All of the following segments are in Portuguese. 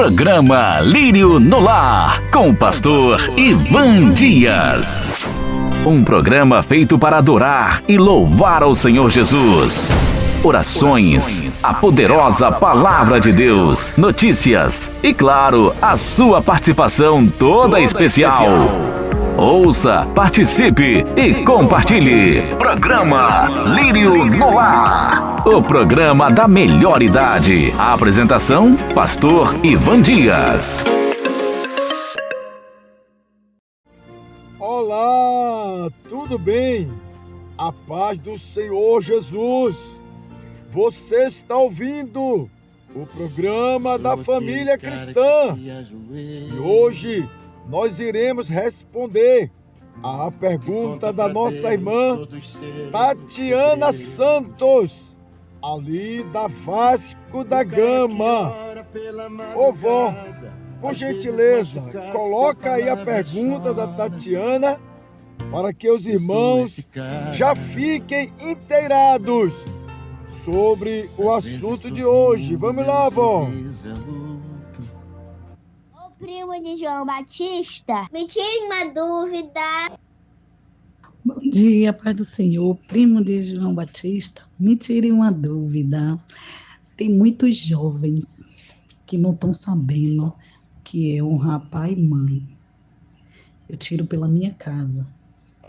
Programa Lírio no Lar, com o pastor Ivan Dias. Um programa feito para adorar e louvar ao Senhor Jesus. Orações, a poderosa palavra de Deus, notícias e, claro, a sua participação toda especial. Ouça, participe e compartilhe. Programa Lírio no Lar, o programa da melhor idade. A apresentação, pastor Ivan Dias. Olá, tudo bem? A paz do Senhor Jesus. Você está ouvindo o programa da família cristã. E hoje nós iremos responder à pergunta da nossa irmã Tatiana Santos, ali da Vasco da Gama. Ô vó, por gentileza, coloca aí a pergunta da Tatiana para que os irmãos já fiquem inteirados sobre o assunto de hoje. Vamos lá, vó. Primo de João Batista, me tire uma dúvida. Bom dia, Pai do Senhor, primo de João Batista, me tire uma dúvida. Tem muitos jovens que não estão sabendo o que é honrar pai e mãe. Eu tiro pela minha casa,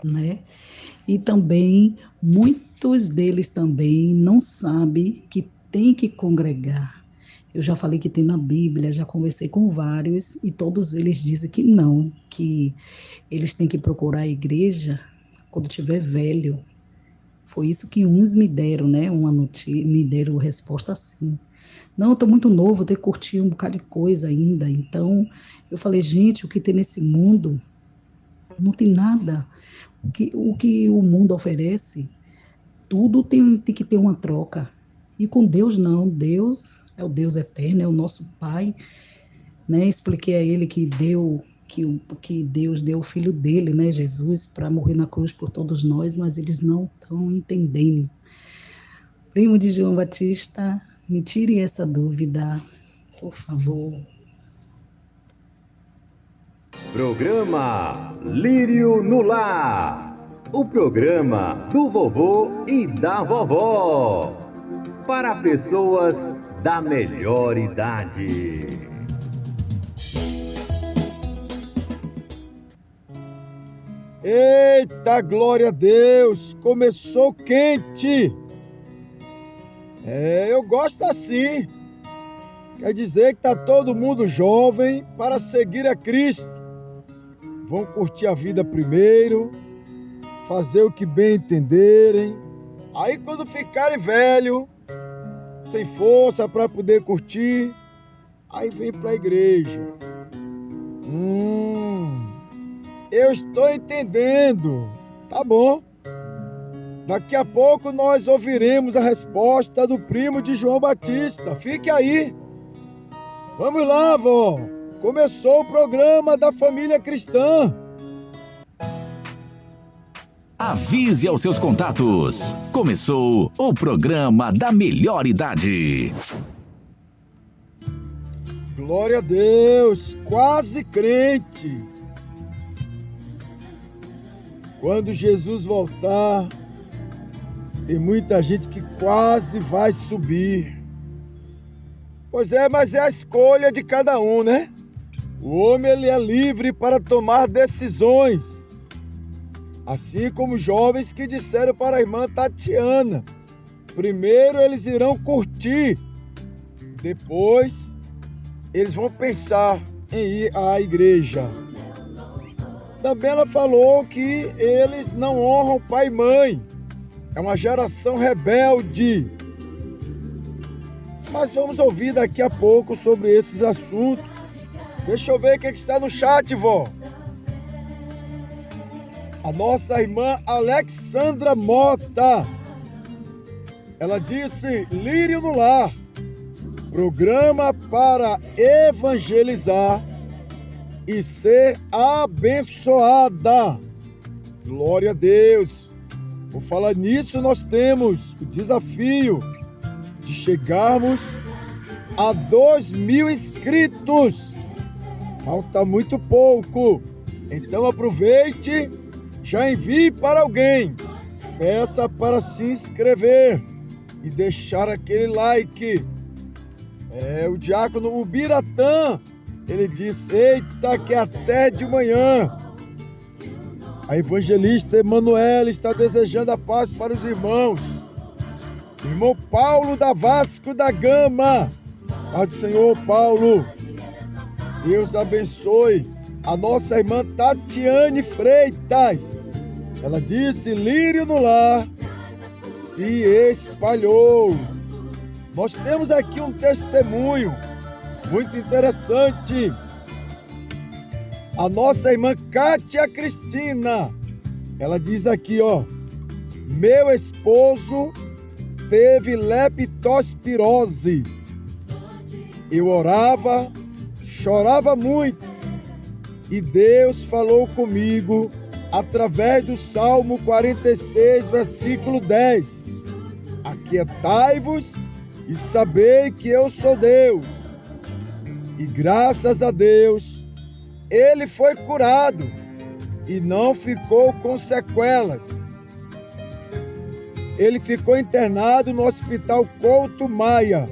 né? E também, muitos deles também não sabem que tem que congregar. Eu já falei que tem na Bíblia, já conversei com vários e todos eles dizem que não, que eles têm que procurar a igreja quando tiver velho. Foi isso que uns me deram, né? Me deram resposta assim. Não, eu estou muito novo, tenho que curtir um bocado de coisa ainda. Então, eu falei, gente, o que tem nesse mundo não tem nada. O que o mundo oferece, tudo tem que ter uma troca. E com Deus não, Deus é o Deus eterno, é o nosso Pai, né? Expliquei a ele que Deus deu o Filho dele, né, Jesus, para morrer na cruz por todos nós, mas eles não estão entendendo. Primo de João Batista, me tire essa dúvida, por favor. Programa Lírio no Lar, o programa do vovô e da vovó, para pessoas da melhor idade. Eita, glória a Deus! Começou quente! Eu gosto assim. Quer dizer que tá todo mundo jovem para seguir a Cristo. Vão curtir a vida primeiro, fazer o que bem entenderem. Aí quando ficarem velho, sem força para poder curtir, aí vem para a igreja. Eu estou entendendo. Tá bom. Daqui a pouco nós ouviremos a resposta do primo de João Batista. Fique aí. Vamos lá, vó. Começou o programa da família cristã. Avise aos seus contatos. Começou o programa da melhor idade. Glória a Deus, quase crente. Quando Jesus voltar, tem muita gente que quase vai subir. Pois é, mas é a escolha de cada um, né? O homem ele é livre para tomar decisões. Assim como os jovens que disseram para a irmã Tatiana. Primeiro eles irão curtir, depois eles vão pensar em ir à igreja. Também ela falou que eles não honram pai e mãe. É uma geração rebelde. Mas vamos ouvir daqui a pouco sobre esses assuntos. Deixa eu ver o que está no chat, vó. A nossa irmã Alexandra Mota. Ela disse: Lírio no Lar, programa para evangelizar e ser abençoada. Glória a Deus. Por falar nisso, nós temos o desafio de chegarmos a 2.000 inscritos. Falta muito pouco. Então aproveite, já envie para alguém. Peça para se inscrever e deixar aquele like. O diácono Ubiratã, ele diz: eita, que até de manhã. A evangelista Emanuela está desejando a paz para os irmãos. Irmão Paulo da Vasco da Gama. Paz do Senhor, Paulo. Deus abençoe a nossa irmã Tatiane Freitas. Ela disse: lírio no lar se espalhou. Nós temos aqui um testemunho muito interessante. A nossa irmã Kátia Cristina, ela diz aqui, meu esposo teve leptospirose. Eu orava, chorava muito e Deus falou comigo através do Salmo 46, versículo 10. Aquietai-vos e sabei que eu sou Deus. E graças a Deus, ele foi curado e não ficou com sequelas. Ele ficou internado no Hospital Couto Maia.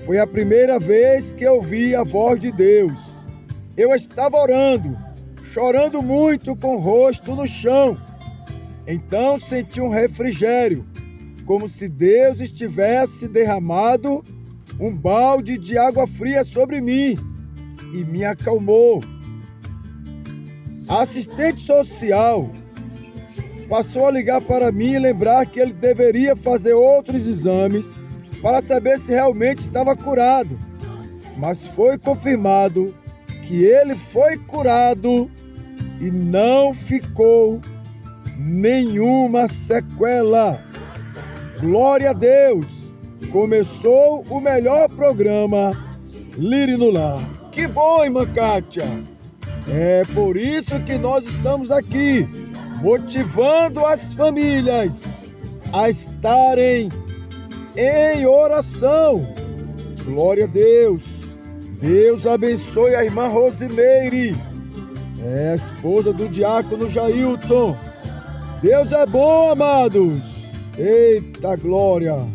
Foi a primeira vez que eu ouvi a voz de Deus. Eu estava orando, chorando muito com o rosto no chão. Então senti um refrigério, como se Deus estivesse derramado um balde de água fria sobre mim e me acalmou. A assistente social passou a ligar para mim e lembrar que ele deveria fazer outros exames para saber se realmente estava curado. Mas foi confirmado que ele foi curado e não ficou nenhuma sequela. Glória a Deus! Começou o melhor programa, Lírio no Lar. Que bom, irmã Kátia! É por isso que nós estamos aqui, motivando as famílias a estarem em oração. Glória a Deus! Deus abençoe a irmã Rosimeire, a esposa do diácono Jailton. Deus é bom, amados! Eita glória!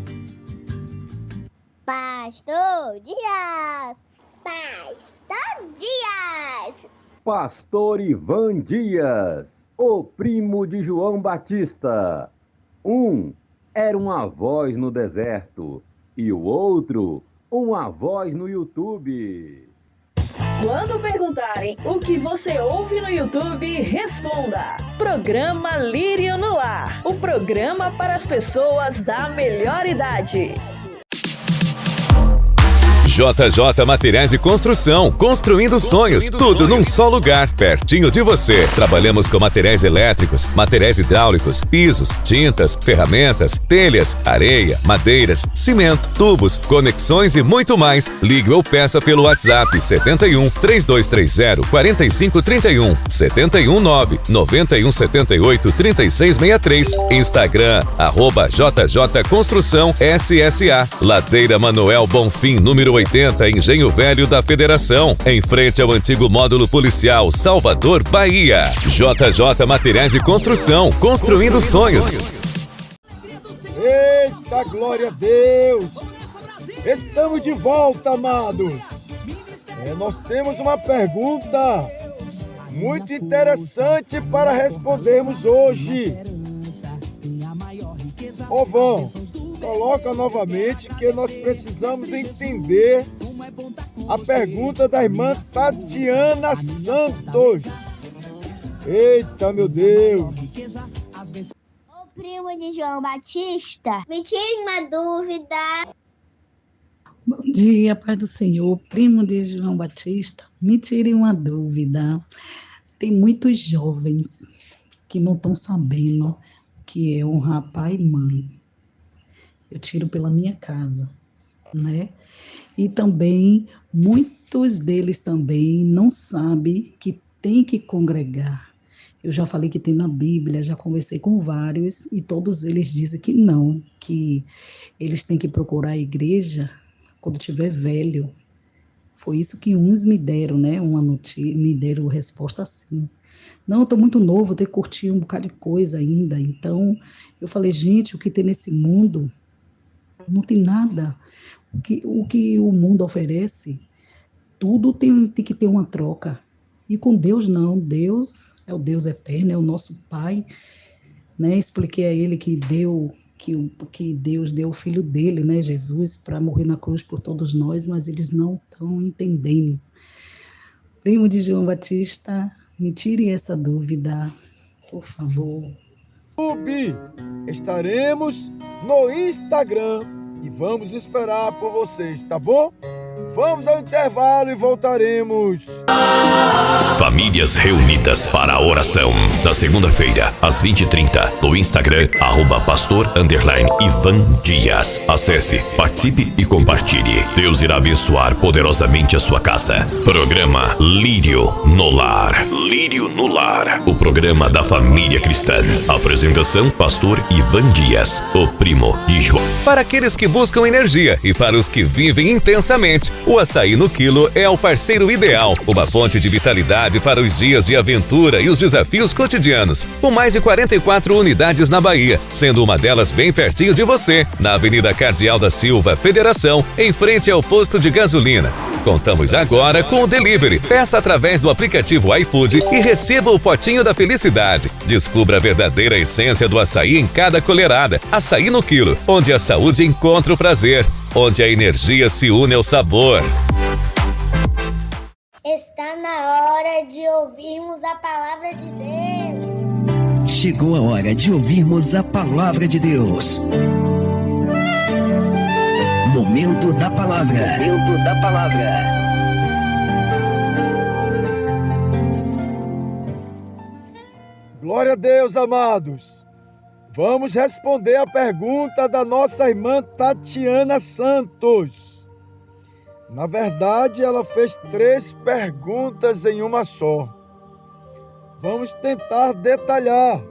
Pastor Dias! Pastor Dias! Pastor Ivan Dias, o primo de João Batista. Um era uma voz no deserto e o outro uma voz no YouTube. Quando perguntarem o que você ouve no YouTube, responda: Programa Lírio no Lar, o programa para as pessoas da melhor idade. JJ Materiais de Construção, construindo sonhos, tudo num só lugar, pertinho de você. Trabalhamos com materiais elétricos, materiais hidráulicos, pisos, tintas, ferramentas, telhas, areia, madeiras, cimento, tubos, conexões e muito mais. Ligue ou peça pelo WhatsApp 71 3230 4531, 719 9178 3663, Instagram @JJ Construção SSA, Ladeira Manuel Bonfim, número 80, Engenho Velho da Federação, em frente ao antigo módulo policial, Salvador, Bahia. JJ Materiais de Construção, construindo sonhos. Eita, glória a Deus! Estamos de volta, amados. Nós temos uma pergunta muito interessante para respondermos hoje. Ô, Vão, coloca novamente que nós precisamos entender a pergunta da irmã Tatiana Santos. Eita, meu Deus! O primo de João Batista, me tire uma dúvida. Bom dia, Pai do Senhor, primo de João Batista, me tire uma dúvida. Tem muitos jovens que não estão sabendo o que é honrar pai e mãe. Eu tiro pela minha casa, né? E também, muitos deles também não sabem que tem que congregar. Eu já falei que tem na Bíblia, já conversei com vários e todos eles dizem que não, que eles têm que procurar a igreja quando tiver velho. Foi isso que uns me deram, né? Uma notícia, me deram resposta assim. Não, eu tô muito novo, eu tenho que curtir um bocado de coisa ainda. Então, eu falei, gente, o que tem nesse mundo não tem nada. O que o mundo oferece, tudo tem que ter uma troca. E com Deus não. Deus é o Deus eterno, é o nosso Pai, né? Expliquei a ele que Deus deu o filho dele, né, Jesus, para morrer na cruz por todos nós, mas eles não estão entendendo. Primo de João Batista, me tire essa dúvida, por favor. YouTube, estaremos no Instagram e vamos esperar por vocês, tá bom? Vamos ao intervalo e voltaremos. Famílias reunidas para a oração. Na segunda-feira, às 20h30, no Instagram, @pastor_Ivan Dias. Acesse, participe e compartilhe. Deus irá abençoar poderosamente a sua casa. Programa Lírio no Lar. Lírio no Lar. O programa da família cristã. Apresentação, Pastor Ivan Dias, o primo de João. Para aqueles que buscam energia e para os que vivem intensamente, o Açaí no Quilo é o parceiro ideal. Uma fonte de vitalidade para os dias de aventura e os desafios cotidianos. Com mais de 44 unidades na Bahia, sendo uma delas bem pertinho de você, na Avenida Cardeal da Silva, Federação, em frente ao posto de gasolina. Contamos agora com o delivery. Peça através do aplicativo iFood e receba o potinho da felicidade. Descubra a verdadeira essência do açaí em cada colherada. Açaí no Quilo, onde a saúde encontra o prazer, onde a energia se une ao sabor. Está na hora de ouvirmos a palavra de Deus. Chegou a hora de ouvirmos a palavra de Deus. Momento da palavra. Momento da palavra. Glória a Deus, amados. Vamos responder a pergunta da nossa irmã Tatiana Santos. Na verdade, ela fez 3 perguntas em uma só. Vamos tentar detalhar.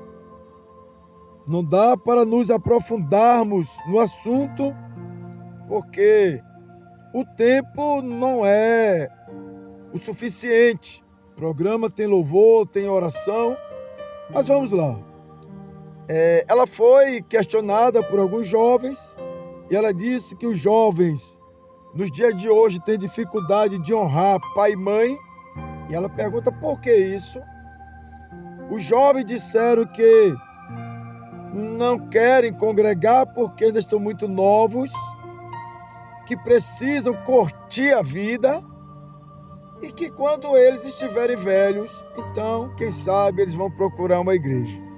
Não dá para nos aprofundarmos no assunto, porque o tempo não é o suficiente. O programa tem louvor, tem oração, mas vamos lá. Ela foi questionada por alguns jovens e ela disse que os jovens, nos dias de hoje, têm dificuldade de honrar pai e mãe. E ela pergunta por que isso. Os jovens disseram que não querem congregar porque ainda estão muito novos, que precisam curtir a vida e que quando eles estiverem velhos, então, quem sabe, eles vão procurar uma igreja.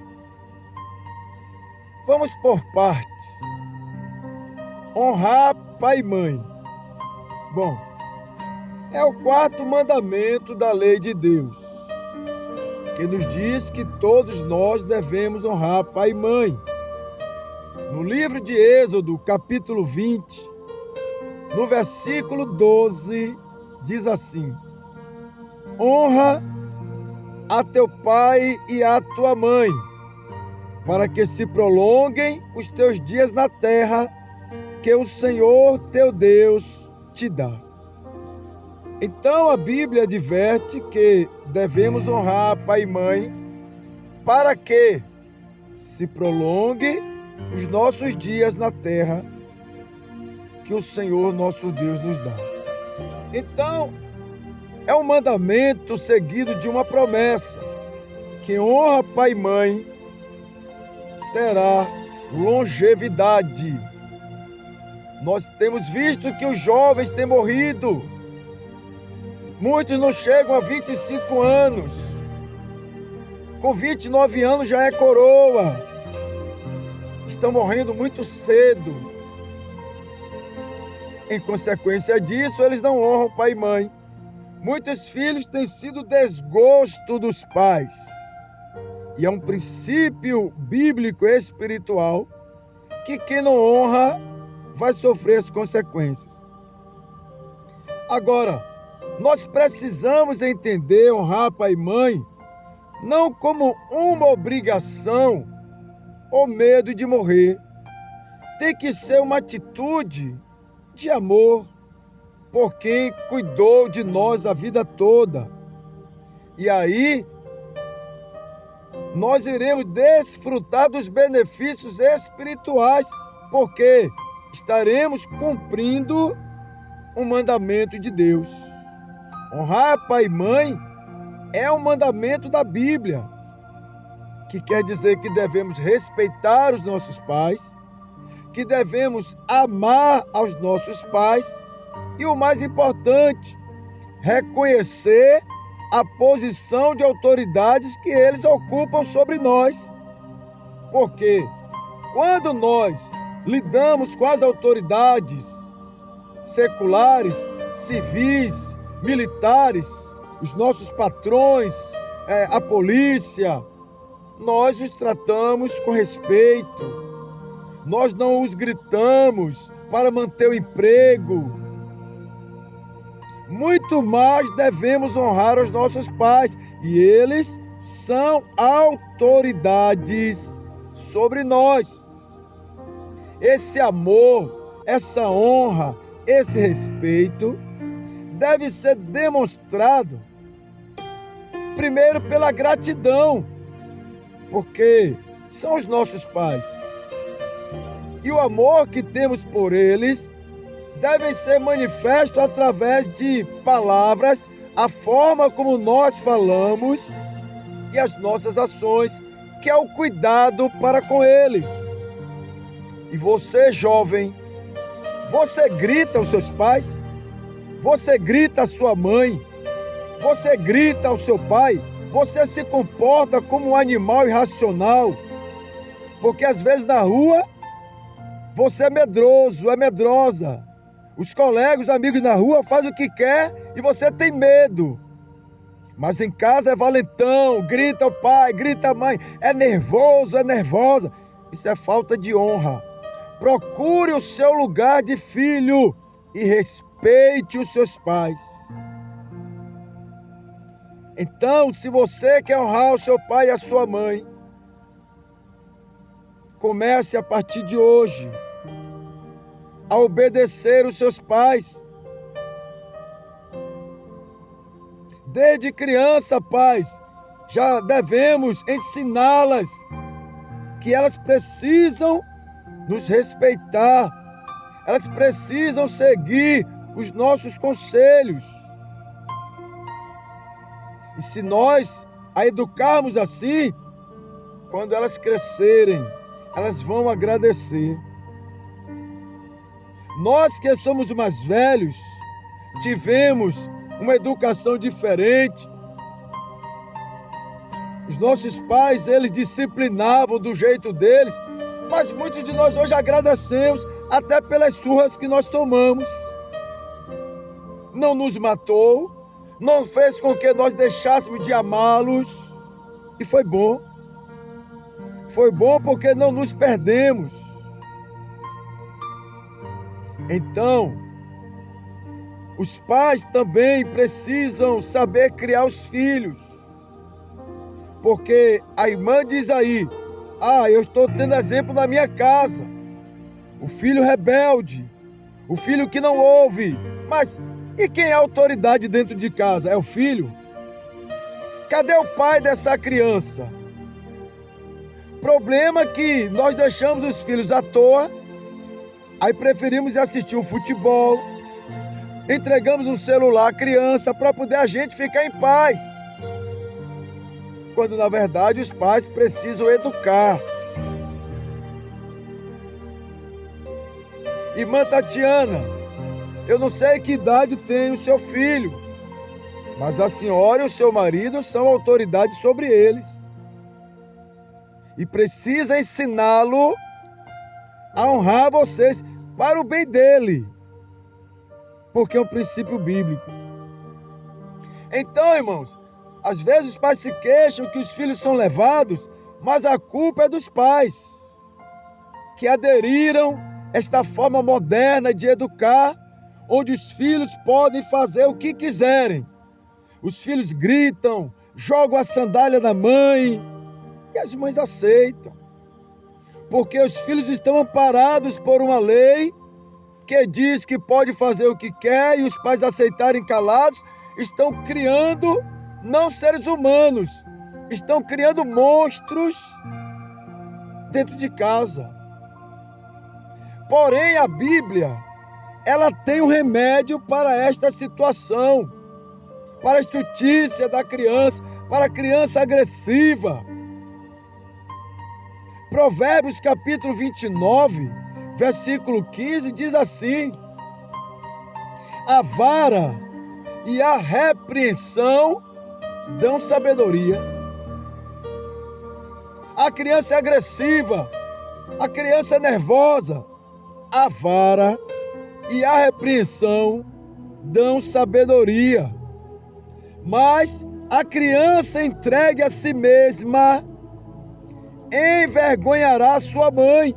Vamos por partes. Honrar pai e mãe. Bom, é o 4º mandamento da lei de Deus, que nos diz que todos nós devemos honrar pai e mãe. No livro de Êxodo, capítulo 20, no versículo 12, diz assim: honra a teu pai e a tua mãe, para que se prolonguem os teus dias na terra que o Senhor teu Deus te dá. Então a Bíblia adverte que devemos honrar pai e mãe para que se prolongue os nossos dias na terra que o Senhor nosso Deus nos dá. Então, é um mandamento seguido de uma promessa. Quem honra pai e mãe terá longevidade. Nós temos visto que os jovens têm morrido. Muitos não chegam a 25 anos. Com 29 anos já é coroa. Estão morrendo muito cedo. Em consequência disso, eles não honram pai e mãe. Muitos filhos têm sido desgosto dos pais. E é um princípio bíblico e espiritual que quem não honra vai sofrer as consequências. Agora, nós precisamos entender honrar pai e mãe não como uma obrigação ou medo de morrer. Tem que ser uma atitude de amor, por quem cuidou de nós a vida toda. E aí, nós iremos desfrutar dos benefícios espirituais, porque estaremos cumprindo um mandamento de Deus. Honrar pai e mãe é um mandamento da Bíblia, que quer dizer que devemos respeitar os nossos pais, que devemos amar aos nossos pais e, o mais importante, reconhecer a posição de autoridades que eles ocupam sobre nós. Porque quando nós lidamos com as autoridades seculares, civis, militares, os nossos patrões, a polícia, nós os tratamos com respeito. Nós não os gritamos para manter o emprego. Muito mais devemos honrar os nossos pais, e eles são autoridades sobre nós. Esse amor, essa honra, esse respeito deve ser demonstrado primeiro pela gratidão, porque são os nossos pais. E o amor que temos por eles deve ser manifesto através de palavras, a forma como nós falamos e as nossas ações, que é o cuidado para com eles. E você, jovem, você grita aos seus pais? Você grita à sua mãe? Você grita ao seu pai? Você se comporta como um animal irracional? Porque às vezes na rua você é medroso, é medrosa. Os colegas, os amigos na rua fazem o que quer e você tem medo. Mas em casa é valentão, grita ao pai, grita à mãe, é nervoso, é nervosa. Isso é falta de honra. Procure o seu lugar de filho e respeite os seus pais. Então, se você quer honrar o seu pai e a sua mãe, comece a partir de hoje a obedecer os seus pais. Desde criança, pais, já devemos ensiná-las que elas precisam nos respeitar. Elas precisam seguir os nossos conselhos. E se nós a educarmos assim, quando elas crescerem, elas vão agradecer. Nós que somos mais velhos, tivemos uma educação diferente. Os nossos pais, eles disciplinavam do jeito deles, mas muitos de nós hoje agradecemos até pelas surras que nós tomamos. Não nos matou, não fez com que nós deixássemos de amá-los, e foi bom. Foi bom porque não nos perdemos. Então, os pais também precisam saber criar os filhos. Porque a irmã diz aí, eu estou tendo exemplo na minha casa. O filho rebelde, o filho que não ouve. Mas e quem é a autoridade dentro de casa? É o filho? Cadê o pai dessa criança? Problema que nós deixamos os filhos à toa, aí preferimos assistir um futebol, entregamos um celular à criança para poder a gente ficar em paz. Quando na verdade os pais precisam educar. Irmã Tatiana, eu não sei que idade tem o seu filho, mas a senhora e o seu marido são autoridades sobre eles. E precisa ensiná-lo a honrar vocês para o bem dele, porque é um princípio bíblico. Então, irmãos, às vezes os pais se queixam que os filhos são levados, mas a culpa é dos pais, que aderiram a esta forma moderna de educar, onde os filhos podem fazer o que quiserem. Os filhos gritam, jogam a sandália da mãe, e as mães aceitam. Porque os filhos estão amparados por uma lei que diz que pode fazer o que quer e os pais aceitarem calados, estão criando não seres humanos, estão criando monstros dentro de casa. Porém, a Bíblia, ela tem um remédio para esta situação, para a estutícia da criança, para a criança agressiva. Provérbios capítulo 29, versículo 15, diz assim: a vara e a repreensão dão sabedoria. A criança é agressiva, a criança é nervosa, a vara e a repreensão dão sabedoria. Mas a criança entregue a si mesma envergonhará sua mãe.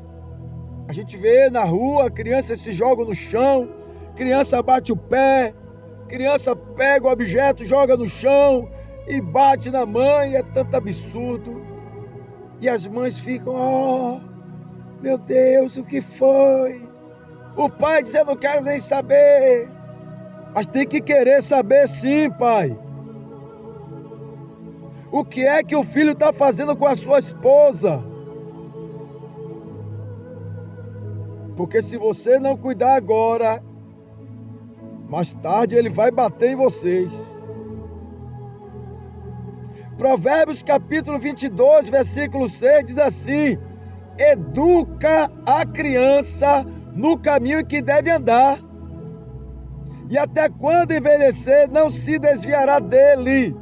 A gente vê na rua, a criança se joga no chão, criança bate o pé, criança pega o objeto, joga no chão e bate na mãe, é tanto absurdo. E as mães ficam, oh, meu Deus, o que foi? O pai diz, eu não quero nem saber. Mas tem que querer saber sim, pai. O que é que o filho está fazendo com a sua esposa? Porque se você não cuidar agora, mais tarde ele vai bater em vocês. Provérbios capítulo 22, versículo 6 diz assim: educa a criança no caminho em que deve andar, e até quando envelhecer não se desviará dele.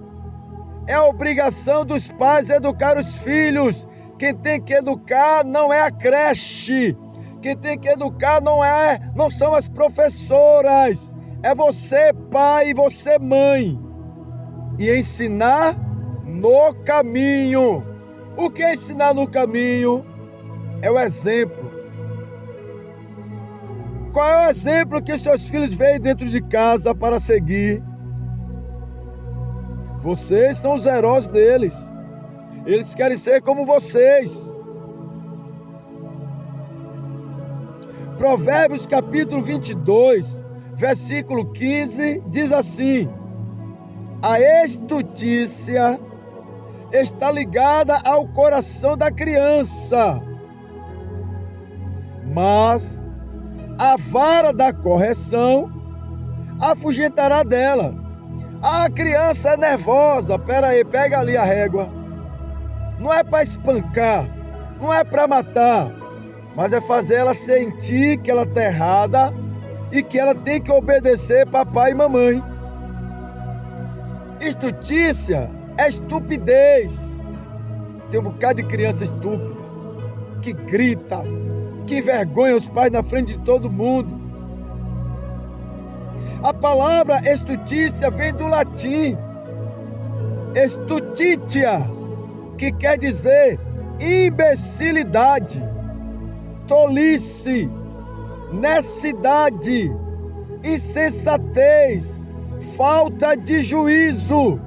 É obrigação dos pais educar os filhos. Quem tem que educar não é a creche. Quem tem que educar não são as professoras. É você, pai, e você, mãe. E ensinar no caminho. O que é ensinar no caminho? É o exemplo. Qual é o exemplo que seus filhos veem dentro de casa para seguir? Vocês são os heróis deles. Eles querem ser como vocês. Provérbios capítulo 22, versículo 15, diz assim: a estutícia está ligada ao coração da criança, mas a vara da correção afugentará dela. A criança é nervosa, peraí, pega ali a régua. Não é para espancar, não é para matar, mas é fazer ela sentir que ela está errada e que ela tem que obedecer papai e mamãe. Estutícia é estupidez. Tem um bocado de criança estúpida, que grita, que envergonha os pais na frente de todo mundo. A palavra estutícia vem do latim estutitia, que quer dizer imbecilidade, tolice, necessidade, insensatez, falta de juízo.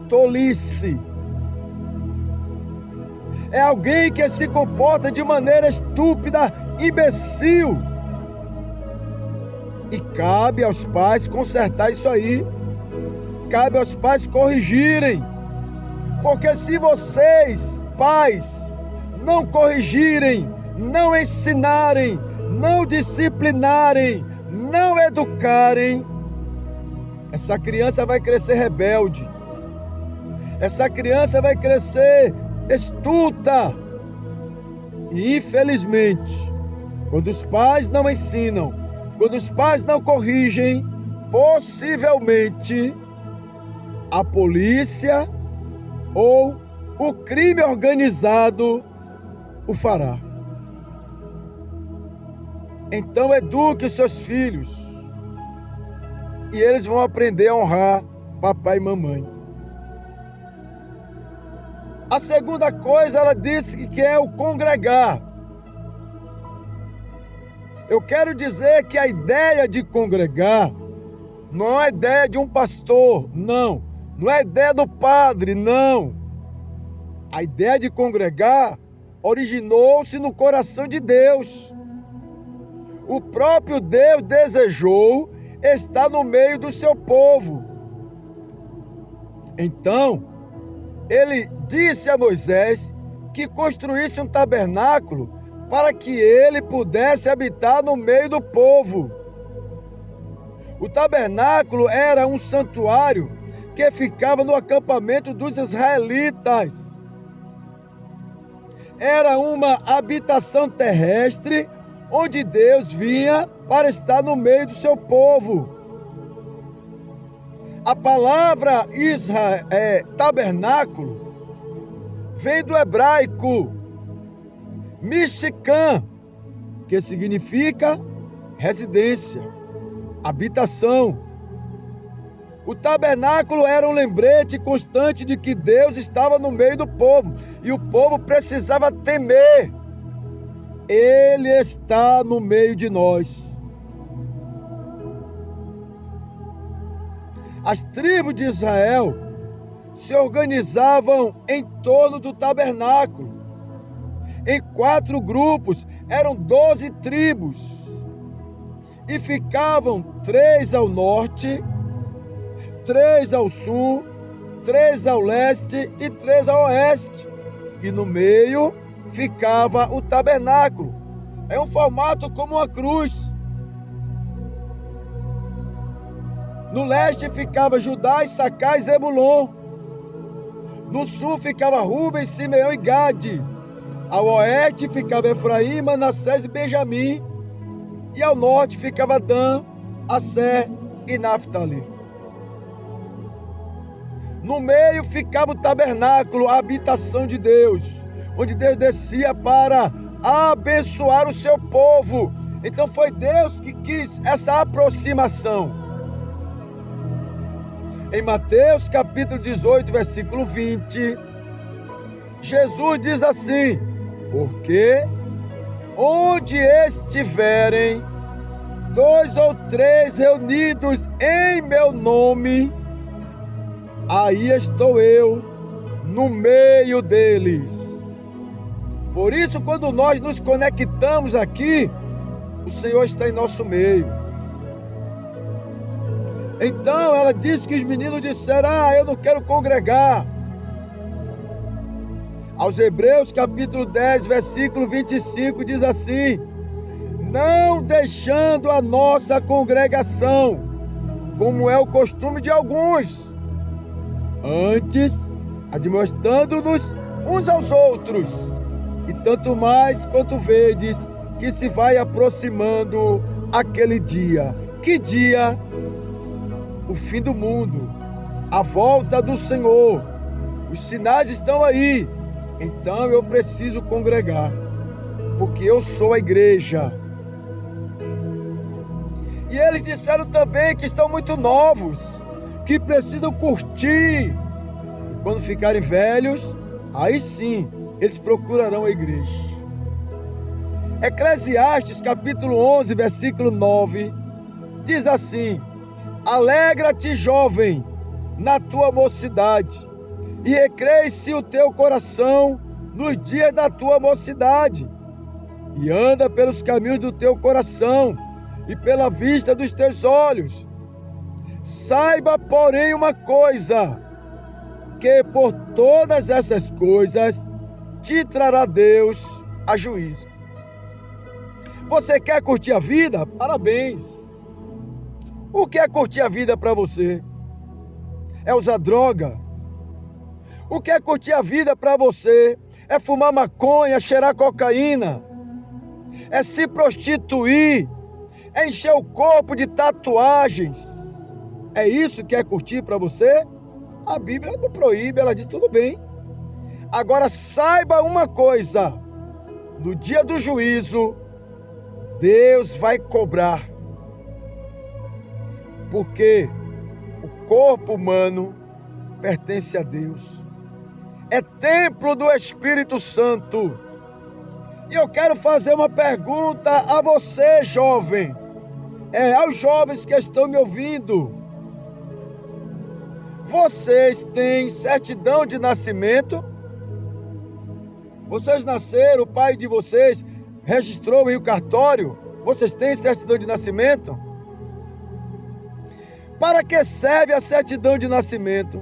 Tolice é alguém que se comporta de maneira estúpida, imbecil. E cabe aos pais consertar isso aí. Cabe aos pais corrigirem. Porque se vocês, pais, não corrigirem, não ensinarem, não disciplinarem, não educarem, essa criança vai crescer rebelde. Essa criança vai crescer estulta. E infelizmente, quando os pais não ensinam, quando os pais não corrigem, possivelmente a polícia ou o crime organizado o fará. Então eduque os seus filhos e eles vão aprender a honrar papai e mamãe. A segunda coisa, ela disse que é o congregar. Eu quero dizer que a ideia de congregar não é ideia de um pastor, não. Não é ideia do padre, não. A ideia de congregar originou-se no coração de Deus. o próprio Deus desejou estar no meio do seu povo. Então, ele disse a Moisés que construísse um tabernáculo para que ele pudesse habitar no meio do povo. O tabernáculo era um santuário que ficava no acampamento dos israelitas. Era uma habitação terrestre onde Deus vinha para estar no meio do seu povo. A palavra tabernáculo vem do hebraico mishkan, que significa residência, habitação. O tabernáculo era um lembrete constante de que Deus estava no meio do povo e o povo precisava temer. Ele está no meio de nós. As tribos de Israel se organizavam em torno do tabernáculo. Em 4 grupos, eram 12 tribos. E ficavam 3 ao norte, 3 ao sul, 3 ao leste e 3 ao oeste. E no meio ficava o tabernáculo. É um formato como uma cruz. No leste ficava Judá, Issacar e Zebulon. No sul ficava Rubens, Simeão e Gade. Ao oeste ficava Efraim, Manassés e Benjamim. E ao norte ficava Dan, Asser e Naftali. No meio ficava o tabernáculo, a habitação de Deus, onde Deus descia para abençoar o seu povo. Então foi Deus que quis essa aproximação. Em Mateus capítulo 18, versículo 20, Jesus diz assim: porque onde estiverem 2 ou 3 reunidos em meu nome, aí estou eu no meio deles. Por isso, quando nós nos conectamos aqui, o Senhor está em nosso meio. Então ela disse que os meninos disseram: eu não quero congregar. Aos Hebreus capítulo 10, versículo 25 diz assim: não deixando a nossa congregação, como é o costume de alguns, antes admoestando-nos uns aos outros, e tanto mais quanto vedes que se vai aproximando aquele dia. Que dia? O fim do mundo, a volta do Senhor. Os sinais estão aí. Então eu preciso congregar, porque eu sou a igreja. E eles disseram também que estão muito novos, que precisam curtir. E quando ficarem velhos, aí sim, eles procurarão a igreja. Eclesiastes capítulo 11, versículo 9, diz assim: alegra-te, jovem, na tua mocidade, e recreie-se o teu coração nos dias da tua mocidade, e anda pelos caminhos do teu coração e pela vista dos teus olhos. Saiba, porém, uma coisa, que por todas essas coisas te trará Deus a juízo. Você quer curtir a vida? Parabéns! O que é curtir a vida para você? É usar droga? O que é curtir a vida para você? É fumar maconha, cheirar cocaína? É se prostituir? É encher o corpo de tatuagens? É isso que é curtir para você? A Bíblia não proíbe, ela diz tudo bem. Agora saiba uma coisa: no dia do juízo, Deus vai cobrar. Porque o corpo humano pertence a Deus. É templo do Espírito Santo. E eu quero fazer uma pergunta a você, jovem. Aos jovens que estão me ouvindo. Vocês têm certidão de nascimento? Vocês nasceram, o pai de vocês registrou em um cartório? Vocês têm certidão de nascimento? Para que serve a certidão de nascimento?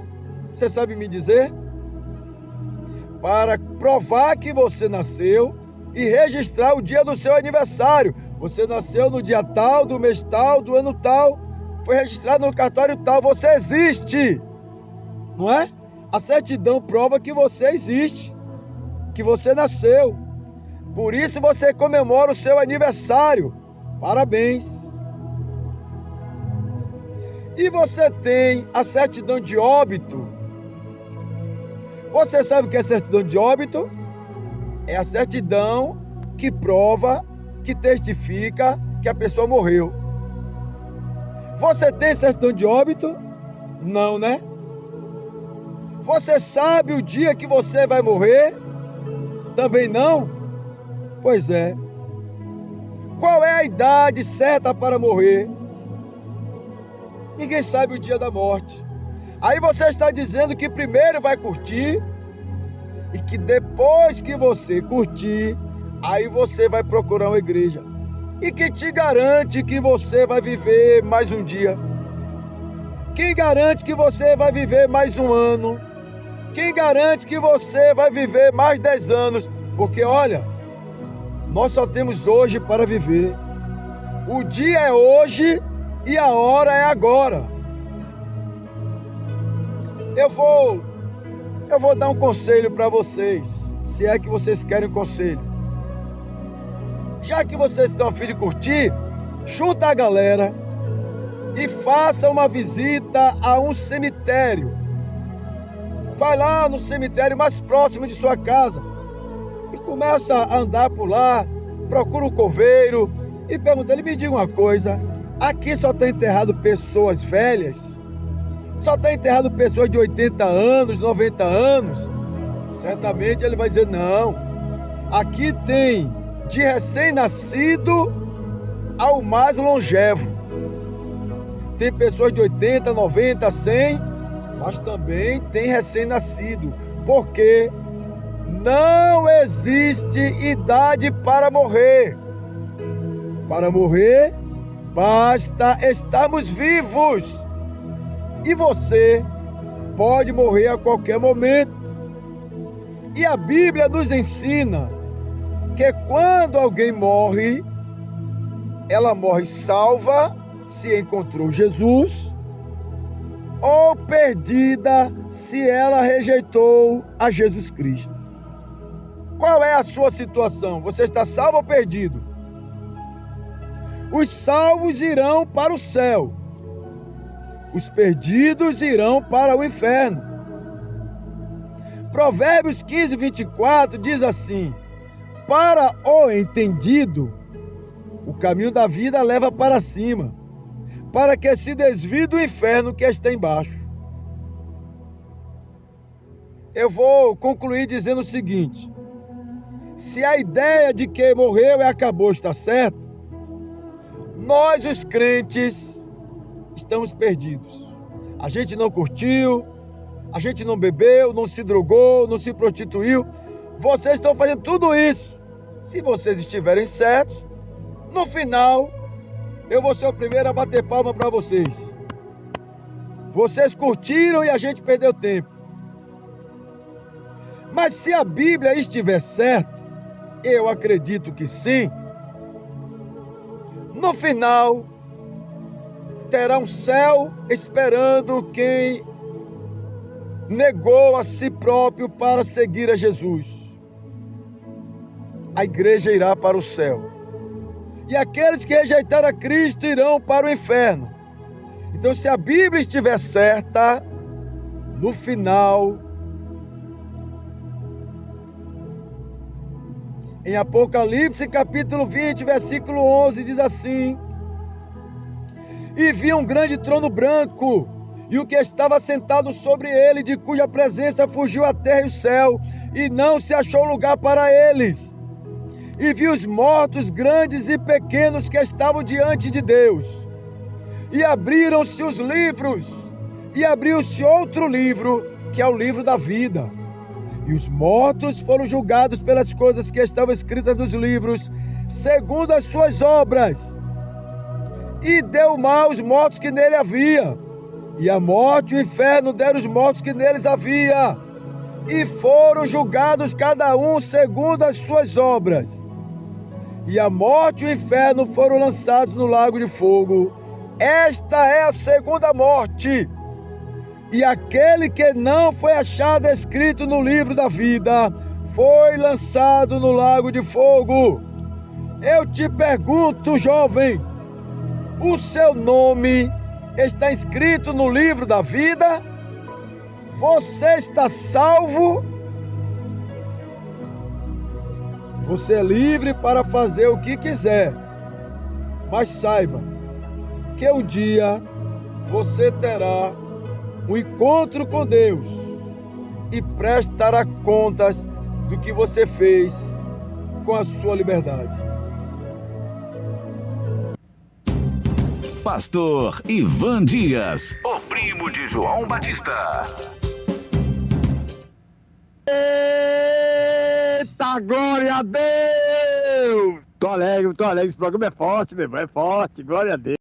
Você sabe me dizer? Para provar que você nasceu e registrar o dia do seu aniversário. Você nasceu no dia tal, do mês tal, do ano tal, foi registrado no cartório tal, você existe, não é? A certidão prova que você existe, que você nasceu. Por isso você comemora o seu aniversário. Parabéns. E você tem a certidão de óbito. Você sabe o que é certidão de óbito? É a certidão que prova, que testifica que a pessoa morreu. Você tem certidão de óbito? Não, né? Você sabe o dia que você vai morrer? Também não? Pois é. Qual é a idade certa para morrer? Ninguém sabe o dia da morte. Aí você está dizendo que primeiro vai curtir e que depois que você curtir, aí você vai procurar uma igreja. E que te garante que você vai viver mais um dia? Quem garante que você vai viver mais um ano? Quem garante que você vai viver mais 10 anos? Porque olha, nós só temos hoje para viver. O dia é hoje e a hora é agora. Eu vou dar um conselho para vocês, se é que vocês querem conselho. Já que vocês estão a fim de curtir, junta a galera e faça uma visita a um cemitério. Vai lá no cemitério mais próximo de sua casa e começa a andar por lá, procura um coveiro e pergunta, ele me diga uma coisa, aqui só está enterrado pessoas velhas? Só está enterrado pessoas de 80 anos, 90 anos? Certamente ele vai dizer, não, aqui tem de recém-nascido ao mais longevo. Tem pessoas de 80, 90, 100, mas também tem recém-nascido, porque não existe idade para morrer. Para morrer, basta estarmos vivos. E você pode morrer a qualquer momento. E a Bíblia nos ensina que quando alguém morre, ela morre salva, se encontrou Jesus, ou perdida, se ela rejeitou a Jesus Cristo. Qual é a sua situação? Você está salvo ou perdido? Os salvos irão para o céu. Os perdidos irão para o inferno. Provérbios 15, 24 diz assim: para o entendido, o caminho da vida leva para cima, para que se desvie do inferno que está embaixo. Eu vou concluir dizendo o seguinte: se a ideia de que morreu e acabou está certa, nós os crentes estamos perdidos. A gente não curtiu, a gente não bebeu, não se drogou, não se prostituiu. Vocês estão fazendo tudo isso. Se vocês estiverem certos, no final, eu vou ser o primeiro a bater palma para vocês. Vocês curtiram e a gente perdeu tempo. Mas se a Bíblia estiver certa, eu acredito que sim, no final, terá um céu esperando quem negou a si próprio para seguir a Jesus. A igreja irá para o céu. E aqueles que rejeitaram a Cristo irão para o inferno. Então, se a Bíblia estiver certa, no final, em Apocalipse capítulo 20, versículo 11, diz assim: e vi um grande trono branco, e o que estava sentado sobre ele, de cuja presença fugiu a terra e o céu, e não se achou lugar para eles. E vi os mortos, grandes e pequenos, que estavam diante de Deus. E abriram-se os livros, e abriu-se outro livro, que é o livro da vida. E os mortos foram julgados pelas coisas que estavam escritas nos livros, segundo as suas obras, e deu mal aos mortos que nele havia. E a morte e o inferno deram os mortos que neles havia, e foram julgados cada um segundo as suas obras. E a morte e o inferno foram lançados no lago de fogo. Esta é a segunda morte. E aquele que não foi achado escrito no livro da vida foi lançado no lago de fogo. Eu te pergunto, jovem, o seu nome está escrito no livro da vida? Você está salvo? Você é livre para fazer o que quiser, mas saiba que um dia você terá um encontro com Deus e prestará contas do que você fez com a sua liberdade. Pastor Ivan Dias, o primo de João Batista. Eita, glória a Deus! Tô alegre, esse programa é forte, meu irmão, é forte, glória a Deus.